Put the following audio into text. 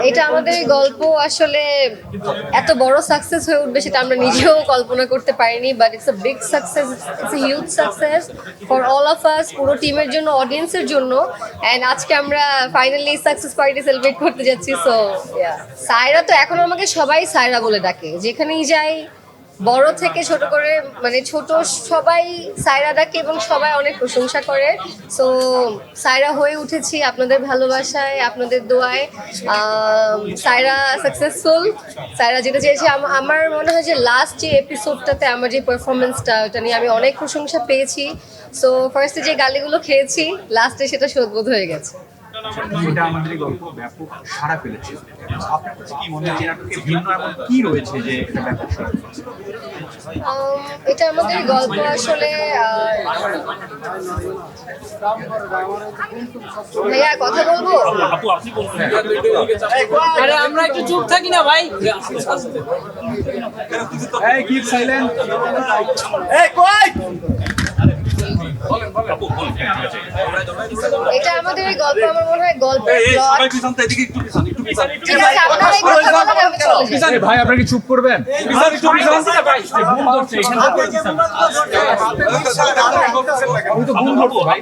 এটা আমাদের গল্প আসলে এত বড় সাকসেস হয়ে উঠবে সেটা আমরা নিজেও কল্পনা করতে পারিনি, but it's a big success, it's a huge success for all of us, পুরো টিমের জন্য, অডিয়েন্সের জন্য। অ্যান্ড আজকে আমরা ফাইনালি সাকসেস পার্টি সেলিব্রেট করতে যাচ্ছি। সো সায়রা তো এখন আমাকে সবাই সায়রা বলে ডাকে, যেখানেই যাই, বড় থেকে ছোট করে, মানে ছোট সবাই সায়রা ডাকে এবং সবাই অনেক প্রশংসা করে। সো সায়রা হয়ে উঠেছি আপনাদের ভালোবাসায়, আপনাদের দোয়ায়। সায়রা সাকসেসফুল, সায়রা যেটা চেয়েছি। আমার মনে হয় যে লাস্ট যে এপিসোডটাতে আমার যে পারফরমেন্সটা, ওটা নিয়ে আমি অনেক প্রশংসা পেয়েছি। সো ফার্স্টে যে গালিগুলো খেয়েছি, লাস্টে সেটা শোধবোধ হয়ে গেছে। এটা আমাদের গল্প ব্যাপক সাড়া ফেলেছে। আপনার কাছে কি মনে হয় নাটকে ভিন্ন এমন কি রয়েছে যে এটা ব্যাপক সাড়া ফেলেছে? এটা আমাদের গল্প আসলে ভাইয়া কথা বলবো। আরে আমরা একটু চুপ থাকি না ভাই। এই কিপ সাইলেন্ট। এটা আমাদের গল্প, আমার মনে হয় গল্পের প্লট। ভাই আপনারা কি চুপ করবেন? আমি তো ভুল করবো ভাই।